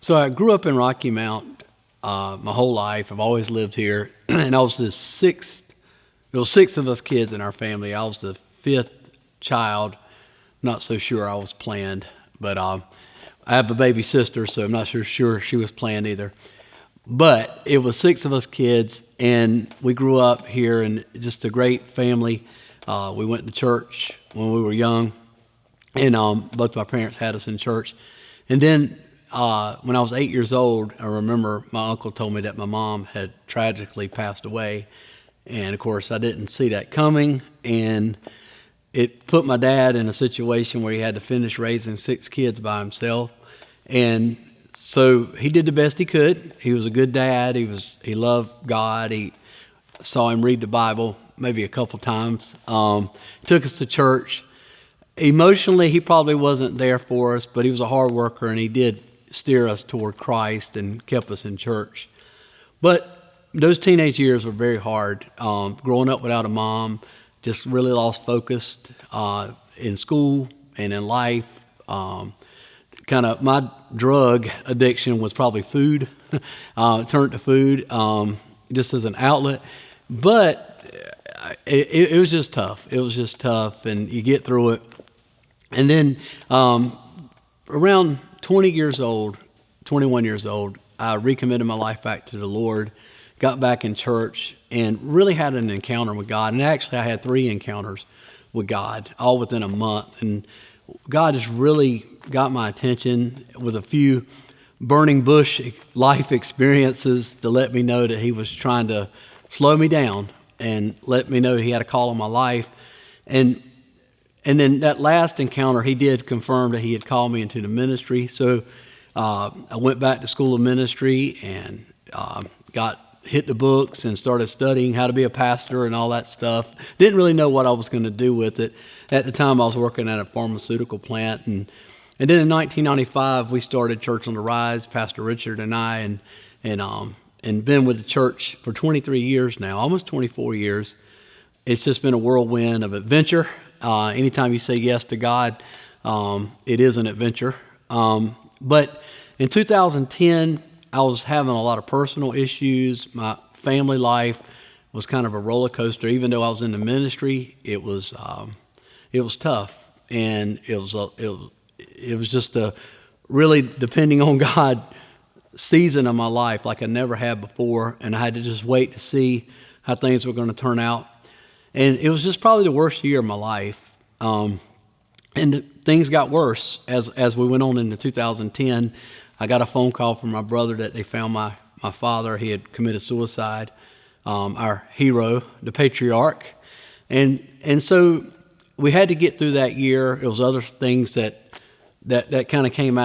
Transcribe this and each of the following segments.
So I grew up in Rocky Mount my whole life. I've always lived here, and I was the sixth. There was six of us kids in our family. I was the fifth child. Not so sure I was planned, but I have a baby sister, so I'm not sure she was planned either. But it was six of us kids, and we grew up here in just a great family. We went to church when we were young, and both of my parents had us in church. And then when I was 8 years old, I remember my uncle told me that my mom had tragically passed away. And, of course, I didn't see that coming, and it put my dad in a situation where he had to finish raising six kids by himself. And so he did the best he could. He was a good dad. He loved God. He saw him read the Bible maybe a couple times. Took us to church. Emotionally, he probably wasn't there for us, but he was a hard worker, and he did steer us toward Christ and kept us in church. But those teenage years were very hard. Growing up without a mom, just really lost focus in school and in life. Kind of my drug addiction was probably food. Turned to food just as an outlet. But it was just tough. It was just tough, and you get through it. And then around 21 years old, I recommitted my life back to the Lord, got back in church, and really had an encounter with God. And actually, I had 3 encounters with God, all within a month. And God just really got my attention with a few burning bush life experiences to let me know that He was trying to slow me down and let me know He had a call on my life. And then that last encounter, He did confirm that He had called me into the ministry. So I went back to school of ministry and hit the books and started studying how to be a pastor and all that stuff. Didn't really know what I was going to do with it. At the time, I was working at a pharmaceutical plant. And then in 1995, we started Church on the Rise, Pastor Richard and I, and been with the church for 23 years now, almost 24 years. It's just been a whirlwind of adventure. Anytime you say yes to God, it is an adventure. But in 2010, I was having a lot of personal issues. My family life was kind of a roller coaster. Even though I was in the ministry, it was tough, and it was just a really depending on God season of my life like I never had before, and I had to just wait to see how things were going to turn out. And it was just probably the worst year of my life. And things got worse as we went on into 2010. I got a phone call from my brother that they found my father. He had committed suicide, our hero, the patriarch. And so we had to get through that year. It was other things that kind of came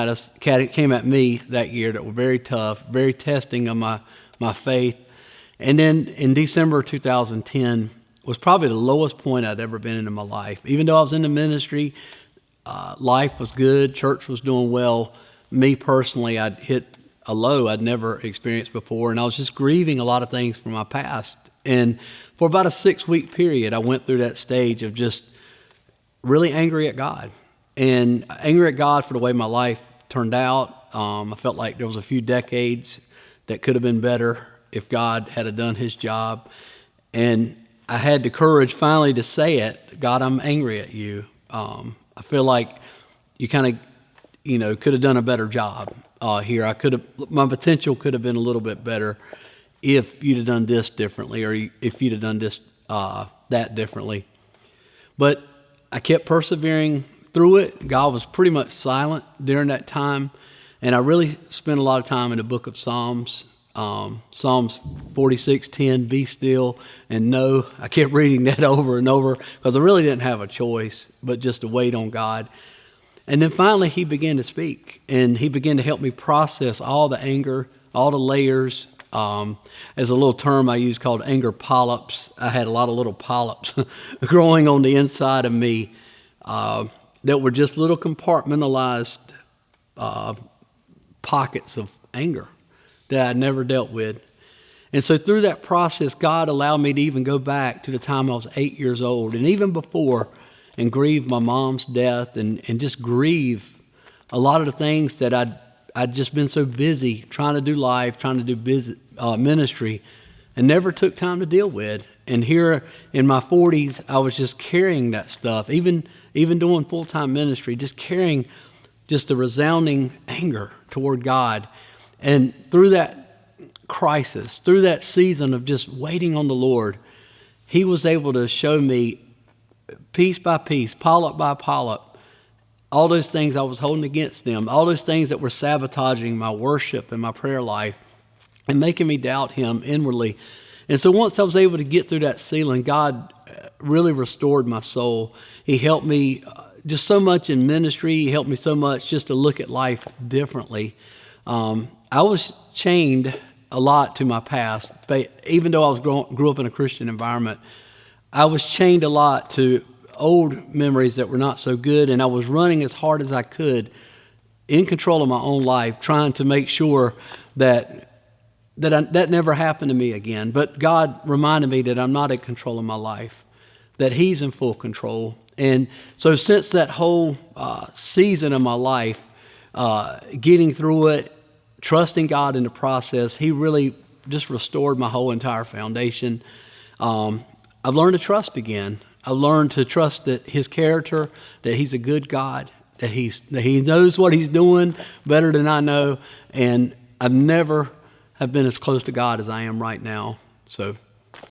at me that year that were very tough, very testing of my faith. And then in December 2010, was probably the lowest point I'd ever been in my life. Even though I was in the ministry, life was good, church was doing well. Me personally, I'd hit a low I'd never experienced before, and I was just grieving a lot of things from my past. And for about a 6-week period, I went through that stage of just really angry at God. And angry at God for the way my life turned out. I felt like there was a few decades that could have been better if God had done His job. And I had the courage finally to say it. God, I'm angry at you. I feel like you kind of, could have done a better job here. My potential could have been a little bit better if you'd have done this differently, or if you'd have done this, that differently. But I kept persevering through it. God was pretty much silent during that time. And I really spent a lot of time in the book of Psalms. Psalms 46:10, be still and know. I kept reading that over and over because I really didn't have a choice but just to wait on God. And then finally He began to speak, and He began to help me process all the anger, all the layers. As a little term I use called anger polyps. I had a lot of little polyps growing on the inside of me that were just little compartmentalized pockets of anger that I'd never dealt with. And so through that process, God allowed me to even go back to the time I was 8 years old, and even before, and grieve my mom's death, and just grieve a lot of the things that I'd I'd just been so busy trying to do life, trying to do ministry, and never took time to deal with. And here in my 40s, I was just carrying that stuff, even doing full-time ministry, just carrying just a resounding anger toward God. And through that crisis, through that season of just waiting on the Lord, he was able to show me piece by piece, polyp by polyp, all those things I was holding against them, all those things that were sabotaging my worship and my prayer life and making me doubt him inwardly. And so once I was able to get through that ceiling, God really restored my soul. He helped me just so much in ministry. He helped me so much just to look at life differently. I was chained a lot to my past. But even though I grew up in a Christian environment, I was chained a lot to old memories that were not so good, and I was running as hard as I could in control of my own life, trying to make sure that never happened to me again. But God reminded me that I'm not in control of my life, that he's in full control. And so since that whole season of my life, getting through it, trusting God in the process, he really just restored my whole entire foundation. I've learned to trust again. I learned to trust that his character, that he's a good God, that he knows what he's doing better than I know, and I've never have been as close to God as I am right now. So